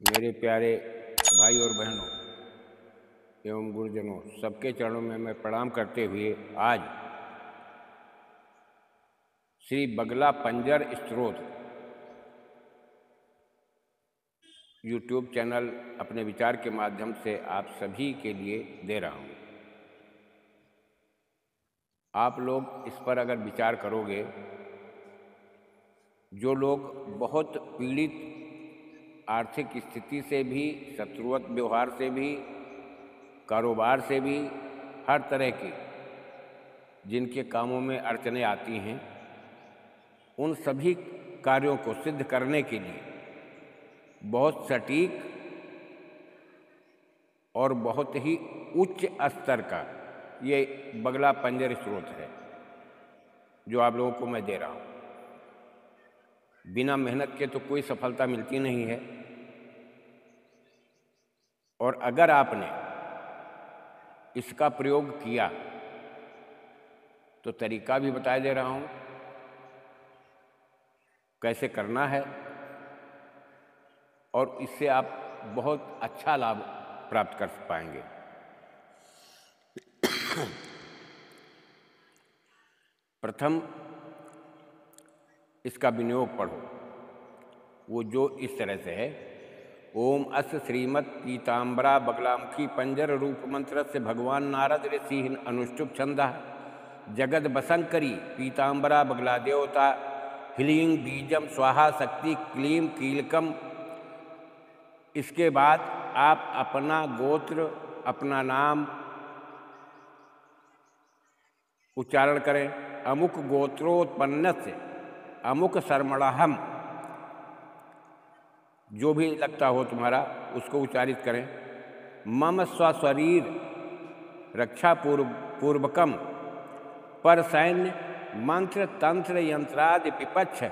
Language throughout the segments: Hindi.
मेरे प्यारे भाई और बहनों एवं गुरुजनों, सबके चरणों में मैं प्रणाम करते हुए आज श्री बगला पंजर स्तोत्र यूट्यूब चैनल अपने विचार के माध्यम से आप सभी के लिए दे रहा हूँ। आप लोग इस पर अगर विचार करोगे, जो लोग बहुत पीड़ित आर्थिक स्थिति से भी, शत्रुवत व्यवहार से भी, कारोबार से भी, हर तरह के जिनके कामों में अड़चने आती हैं, उन सभी कार्यों को सिद्ध करने के लिए बहुत सटीक और बहुत ही उच्च स्तर का ये बगला पंजर स्तोत्र है जो आप लोगों को मैं दे रहा हूँ। बिना मेहनत के तो कोई सफलता मिलती नहीं है, और अगर आपने इसका प्रयोग किया तो तरीका भी बता दे रहा हूँ कैसे करना है, और इससे आप बहुत अच्छा लाभ प्राप्त कर पाएंगे। प्रथम इसका विनियोग पढ़ो, वो जो इस तरह से है। ओम अस्य श्रीमत् पीताम्बरा बगलामुखी पंजर रूप मंत्र से भगवान नारद ऋषि अनुष्टुप छंदा जगद बसंकरी पीताम्बरा बगला देवता ह्लीं बीजम स्वाहा शक्ति क्लीं कीलकम। इसके बाद आप अपना गोत्र, अपना नाम उच्चारण करें। अमुक गोत्रोत्पन्न से अमुक शर्मणाहम, जो भी लगता हो तुम्हारा उसको उच्चारित करें। मम स्वशरीर रक्षा पूर्वकम पर सैन्य मंत्र तंत्र यंत्रादि विपक्ष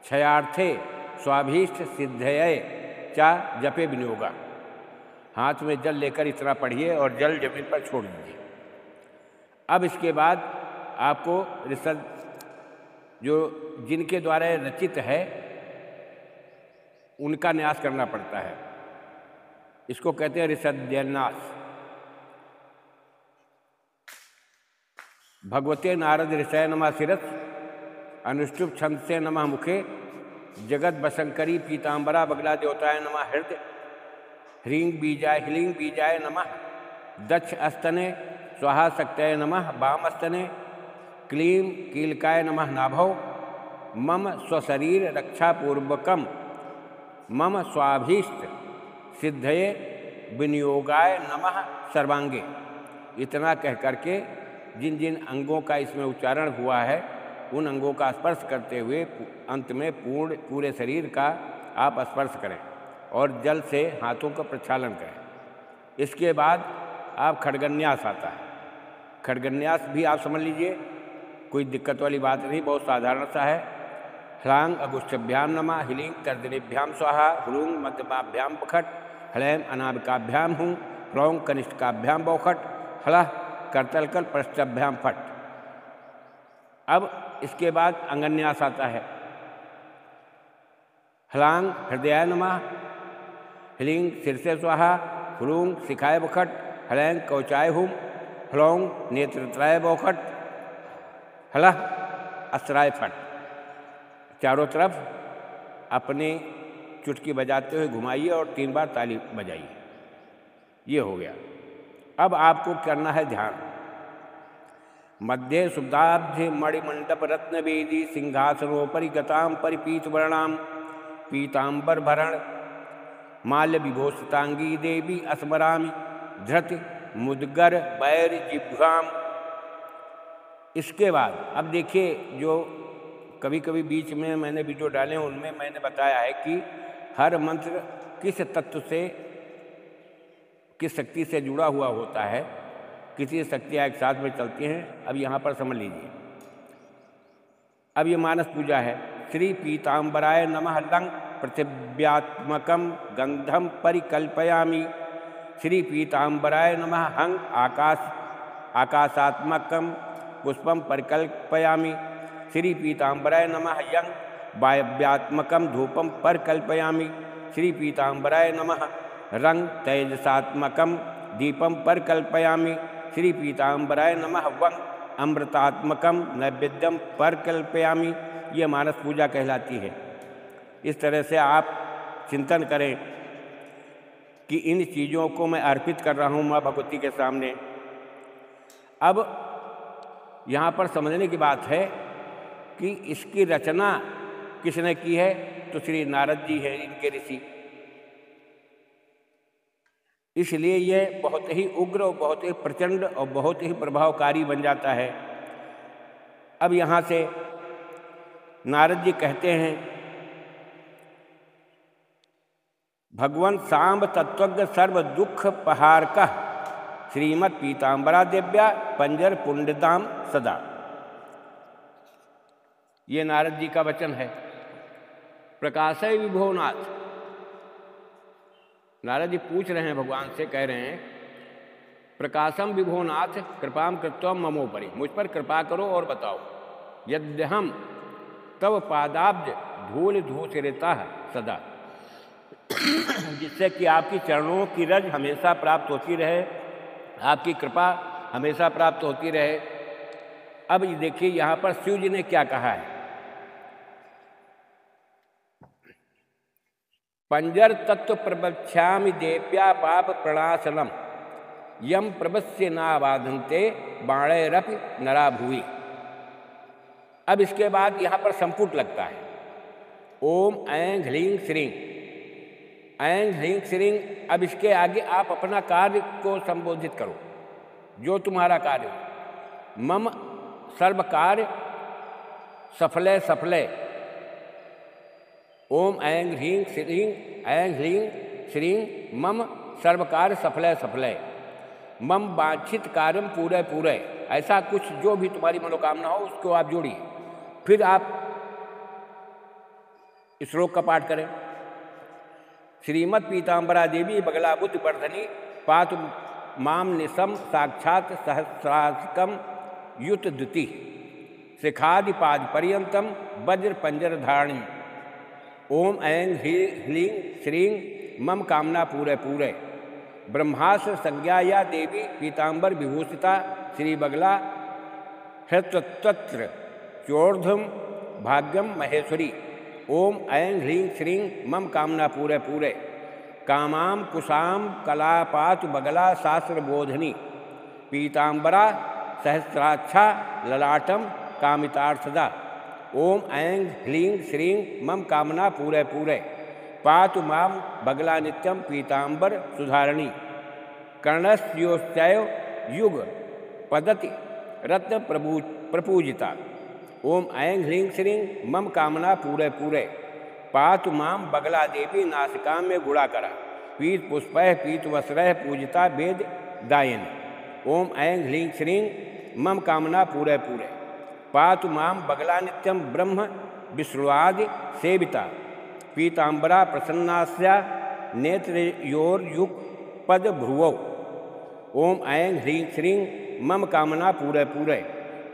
क्षयार्थे स्वाभीष्ट सिद्धये चा जपे विनियोगा। हाथ में जल लेकर इतना पढ़िए और जल जमीन पर छोड़ दीजिए। अब इसके बाद आपको ऋषद जो जिनके द्वारा रचित है उनका न्यास करना पड़ता है। इसको कहते हैं ऋषद्न्यास। भगवते नारद ऋषय नमः शिरस अनुष्टुप छंद से नमः मुखे जगत बसंकरी पीताम्बरा बगला देवताय नमः हृदय ह्रीं बीजाय ह्लीं बीजाय नमः दक्ष अस्तने स्वाहा शक्तये नमः वाम अस्तने क्लीं कीलकाय नमः नाभौ मम स्वशरीर रक्षापूर्वकम मम स्वाभीष्ट सिद्धये विनियोगाय नमः सर्वांगे। इतना कह करके जिन जिन अंगों का इसमें उच्चारण हुआ है उन अंगों का स्पर्श करते हुए अंत में पूरे शरीर का आप स्पर्श करें और जल से हाथों का प्रक्षालन करें। इसके बाद आप खड्गन्यास आता है। खड्गन्यास भी आप समझ लीजिए, कोई दिक्कत वाली बात नहीं, बहुत साधारण सा है। ह्लांग अगुष्ठभ्याम नमः ह्लीं तर्जनीभ्याम स्वाहा ह्लूं मध्यमाभ्याम पखट ह्लैं अनामिकाभ्याम हूँ ह्लौं कनिष्ठकाभ्याम बौखट ह्लः करतलकल पृष्ठाभ्याम फट। अब इसके बाद अंगन्यास आता है। ह्लांग हृदयाय नमः ह्लीं शीर्षे स्वाहा ह्लूं शिखाय बौखट ह्लैं कवचाय हूँ ह्लौं नेत्रत्राय बौखट ह्लः अस्त्राय फट। चारों तरफ अपने चुटकी बजाते हुए घुमाइए और 3 बार ताली बजाइए। ये हो गया। अब आपको करना है ध्यान। मध्य शुद्धाब्धि मणिमंडप रत्न वेदी सिंहासनोपरि गताम परिपीत वर्णाम पीतांबर भरण माल्य विभूषितांगी देवी अस्मरामि धृत मुदगर बैर जिह्वाम। इसके बाद अब देखिए, जो कभी कभी बीच में मैंने वीडियो डाले हैं उनमें मैंने बताया है कि हर मंत्र किस तत्व से, किस शक्ति से जुड़ा हुआ होता है, किसी शक्तियाँ एक साथ में चलती हैं। अब यहाँ पर समझ लीजिए। अब ये मानस पूजा है। श्री पीताम्बराय नमः लंग पृथिव्यात्मकम गंधम परिकल्पयामि श्री पीताम्बराय नमः हंग आकाशात्मकम पुष्पम परिकल्पयामि श्री पीताम्बराय नमः यंग वायव्यात्मकम धूपम परिकल्पयामि श्री पीताम्बराय नमः। रंग तेजसात्मकम दीपम परिकल्पयामि श्री पीताम्बराय नमः। वंग अमृतात्मकम नैवेद्यम परिकल्पयामि। ये मानस पूजा कहलाती है। इस तरह से आप चिंतन करें कि इन चीज़ों को मैं अर्पित कर रहा हूँ माँ भगवती के सामने। अब यहाँ पर समझने की बात है कि इसकी रचना किसने की है, तो श्री नारद जी हैं, इनके ऋषि। इसलिए ये बहुत ही उग्र और बहुत ही प्रचंड और बहुत ही प्रभावकारी बन जाता है। अब यहाँ से नारद जी कहते हैं, भगवन् सांब तत्वज्ञ सर्व दुख पहारकः श्रीमत् पीताम्बरा देव्या पंजर पुण्यदाम सदा। ये नारद जी का वचन है। प्रकाशय विभोनाथ, नारद जी पूछ रहे हैं भगवान से, कह रहे हैं प्रकाशम विभोनाथ कृपाम कृत्वा ममोपरि, मुझ पर कृपा करो और बताओ। यद्यहम तव पादाब्ज धूल धूसरिता सदा, जिससे कि आपकी चरणों की रज हमेशा प्राप्त होती रहे, आपकी कृपा हमेशा प्राप्त होती रहे। अब देखिए यहाँ पर शिव जी ने क्या कहा है। पंजर तत्व प्रवक्ष्यामि देव्या पाप प्रणाशनम यम प्रवस्य नाबाधन्ते बाणैरपि नरा भुवि। अब इसके बाद यहाँ पर संपुट लगता है। ओम ऐं ह्लीं श्रीं, ऐं ह्लीं श्रीं। अब इसके आगे आप अपना कार्य को संबोधित करो, जो तुम्हारा कार्य हो। मम सर्व कार्य सफले सफले। ओम ऐं ह्रीं श्रीं, ऐं ह्रीं श्रीं मम सर्व कार्य सफले सफले। मम वांछित कार्यम पूरे पूरे। ऐसा कुछ जो भी तुम्हारी मनोकामना हो उसको आप जोड़िए। फिर आप इस श्लोक का पाठ करें। श्रीमत् पीताम्बरा देवी बगला बुद्धि वर्धनी पातु माम निशम साक्षात सहस्राकम युत द्युति शिखादि पाद पर्यंतम वज्र पंजर धारणी। ओम ऐं ह्लीं श्रीं मम कामना पूरे पूरे। ब्रह्मास्त्र संज्ञा या देवी पीताम्बर विभूषिता श्री बगला हृत्वत्र चोर्धम भाग्यम महेश्वरी। ओम ऐं ह्लीं श्रीं मम कामना पूरे पूरे। कामाम कुशाम कलापातु बगला शास्त्र बोधनी पीताम्बरा सहस्राक्षा ललाटम कामितार्थदा। ओम ऐं ह्लीं श्रीं मम कामना पूरे पूरे। पातु माम बगला नित्यम पीताम्बर सुधारणी। कर्णस्योश्चैव युग पदति रत्न प्रपूजिता। ओम ऐं ह्लीं श्रीं मम कामना पूरे पूरे। पातु माम बगला देवी नासिका में गुणाकरा पीत पुष्पैः पीत वस्त्रैः पूजिता वेद दायिनी। ओम ऐं ह्लीं श्रीं मम कामना पूरे पूरे। पातु माम बगला नित्यम ब्रह्म विष्णुआदि सेविता पीताम्बरा प्रसन्नास्या नेत्रयोर्युग पद भ्रुवौ। ओम ऐं ह्रीं श्रीं मम कामना पूरे पूरे।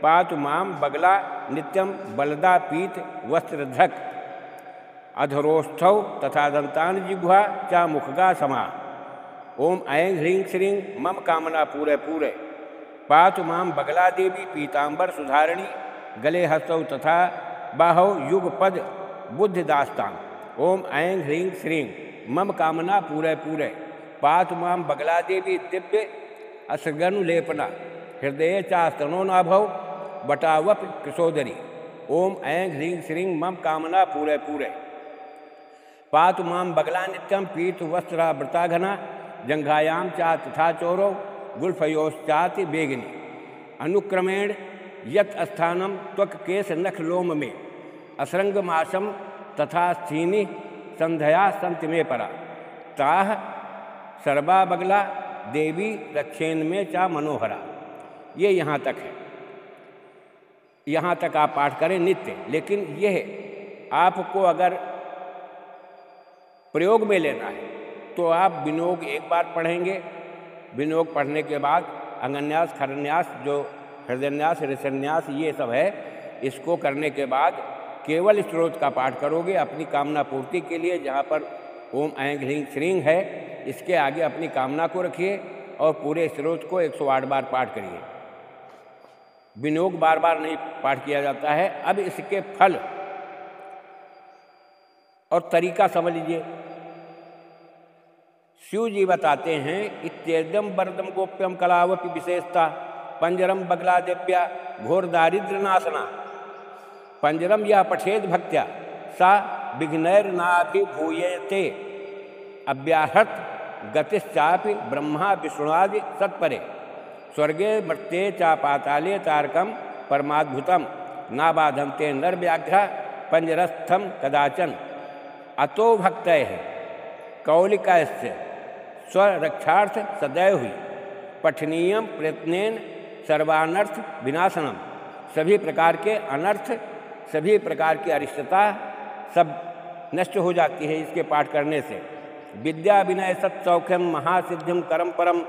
पातु माम बगला नित्यम बलदा पीत वस्त्रधक अधरोष्ठौ तथा दंतान जिह्वा चा मुखगा समा। ओम ऐं ह्रीं श्रीं मम कामना पूरे पूरे। पातु माम बगला देवी पीताम्बर सुधारणी गले हस्तौ तथा बाहौ युगपद बुद्धिदास्तान। ओम ऐं ह्रीं श्रीं मम कामना पूरे पूरे। पातु माम बगला देवी दिव्य असगनुलेपना हृदय चास्तनो नाभौ बटावप कृशोदरी। ओम ऐं ह्रीं श्रीं मम कामना पूरे पूरे। पातु माम बगला नित्यम पीत वस्त्रावृताघना जंघायाम चा तथा चोरो गुल्फयोश्चाति बेगिनी। अनुक्रमेण यत स्थानम त्वक केश नख लोम में असरंग मासम तथा स्थीनि संध्या संत में परा। ताह सर्वा बगला देवी दक्षिण में चा मनोहरा। ये यहाँ तक है। यहाँ तक आप पाठ करें नित्य। लेकिन यह आपको अगर प्रयोग में लेना है तो आप विनियोग एक बार पढ़ेंगे। विनियोग पढ़ने के बाद अंगन्यास खरन्यास जो हृदयन्यास ऋषन्यास ये सब है, इसको करने के बाद केवल स्त्रोत का पाठ करोगे अपनी कामना पूर्ति के लिए। जहाँ पर ओम ऐं ह्रीं श्रीं है, इसके आगे अपनी कामना को रखिए और पूरे स्रोत को 108 बार पाठ करिए। विनियोग बार बार नहीं पाठ किया जाता है। अब इसके फल और तरीका समझ लीजिए। शिव जी बताते हैं, इत्येदम वरदम गोप्यम कलावपि विशेषता पंजरम बगला दिव्या घोर दारिद्र नाशना। पंजरम यह पठेद भक्त्या सा विघ्नैर्नाभिभूयते अव्याहत गतिश्चापि ब्रह्मा विष्णुआदि सत्परे स्वर्गे मर्त्ये चा पाताले तारकम परमाद्भुतम ना बाधन्ते नरव्याघ्रा पंजरस्थम कदाचन अतो भक्तैः कौलिकास्य स्वरक्षार्थ सदैव हुई पठनीयम प्रयत्नेन सर्वानर्थ विनाशनम। सभी प्रकार के अनर्थ, सभी प्रकार की अरिष्टता सब नष्ट हो जाती है इसके पाठ करने से। विद्या विनय सत्सौख्यम महासिद्धिम करम परम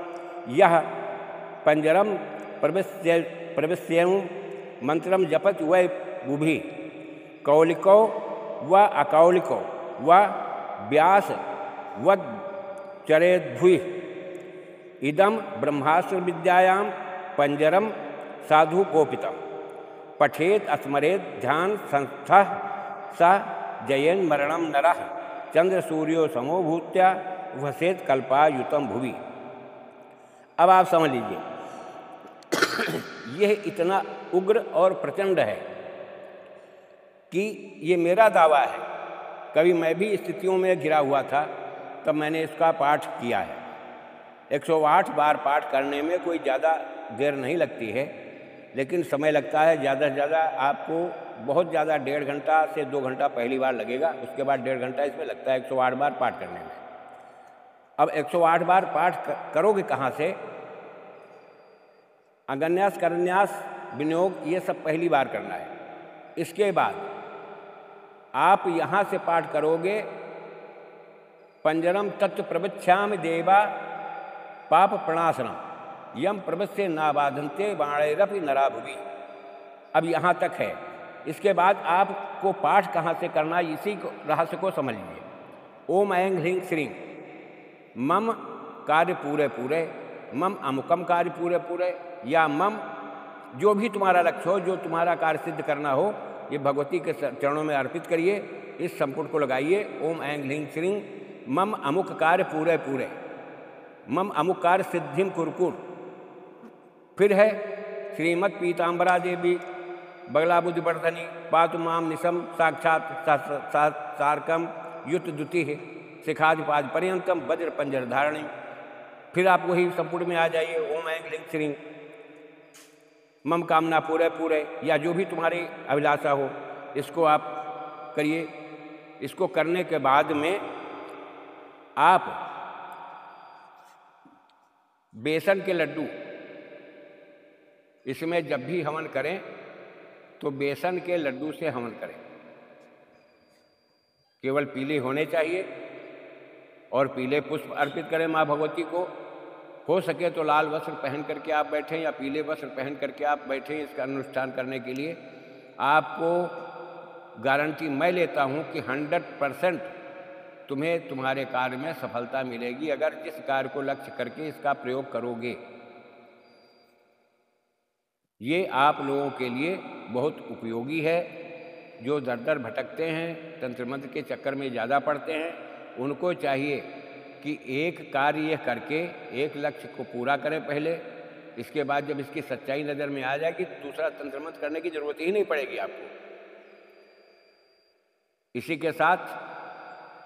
यह पंजरम प्रविश्यं मंत्रम जपत वै बुभि कौलिको व अकौलिको व व्यास वद चरेद्भुइ इदम ब्रह्मास्त्र विद्यायां पंजरम साधु गोपितम पठेत स्मरेत ध्यान संस्था स जयेन मरणम नरः चंद्र सूर्यो समो भूत्या वसेत कल्पायुतम भुवि। अब आप समझ लीजिए, यह इतना उग्र और प्रचंड है कि ये मेरा दावा है। कभी मैं भी स्थितियों में घिरा हुआ था, तब मैंने इसका पाठ किया है। 108 बार पाठ करने में कोई ज़्यादा देर नहीं लगती है, लेकिन समय लगता है ज़्यादा से ज़्यादा। आपको बहुत ज़्यादा 1.5 घंटा से 2 घंटा पहली बार लगेगा, उसके बाद 1.5 घंटा इसमें लगता है 108 बार पाठ करने में। अब 108 बार पाठ करोगे कहाँ से? अगन्यास, करन्यास, विनियोग, ये सब पहली बार करना है। इसके बाद आप यहाँ से पाठ करोगे, पंजरम तत्व प्रवक्ष्यामि देवा पाप प्रणाशनम यम प्रवश्य ना बाधन्ते बाणैरपि नरा भुवि। अब यहाँ तक है। इसके बाद आपको पाठ कहाँ से करना है, इसी को रहस्य को समझ लीजिए। ओम ऐं ह्रीं श्रीं मम कार्य पूरे पूरे, मम अमुकम कार्य पूरे पूरे, या मम जो भी तुम्हारा लक्ष्य हो, जो तुम्हारा कार्य सिद्ध करना हो, ये भगवती के चरणों में अर्पित करिए। इस संपुट को लगाइए। ओम ऐं ह्रीं श्रीं मम अमुक कार्य पूरे पूरे, मम अमुक कार्य सिद्धिम कुरकुर। फिर है श्रीमत् पीताम्बरा देवी बगला बुद्धिवर्धनी पातु माम निशम साक्षात सारकम युत द्युति शिखादिपाद पर्यंतम वज्र पंजर धारणी। फिर आप वही संपुट में आ जाइए। ओम ऐं ह्रीं श्रीं मम कामना पूरे पूरे, या जो भी तुम्हारी अभिलाषा हो, इसको आप करिए। इसको करने के बाद में आप बेसन के लड्डू, इसमें जब भी हवन करें तो बेसन के लड्डू से हवन करें। केवल पीले होने चाहिए और पीले पुष्प अर्पित करें माँ भगवती को। हो सके तो लाल वस्त्र पहन करके आप बैठें या पीले वस्त्र पहन करके आप बैठें इसका अनुष्ठान करने के लिए। आपको गारंटी मैं लेता हूँ कि 100% तुम्हें तुम्हारे कार्य में सफलता मिलेगी, अगर जिस कार्य को लक्ष्य करके इसका प्रयोग करोगे। ये आप लोगों के लिए बहुत उपयोगी है। जो दर दर भटकते हैं, तंत्र मंत्र के चक्कर में ज़्यादा पड़ते हैं, उनको चाहिए कि एक कार्य करके एक लक्ष्य को पूरा करें पहले। इसके बाद जब इसकी सच्चाई नज़र में आ जाएगी, दूसरा तंत्र मंत्र करने की जरूरत ही नहीं पड़ेगी आपको। इसी के साथ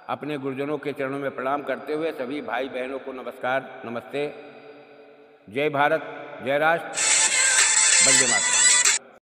अपने गुरुजनों के चरणों में प्रणाम करते हुए सभी भाई बहनों को नमस्कार, नमस्ते। जय भारत, जय राष्ट्र, वंदे मातरम।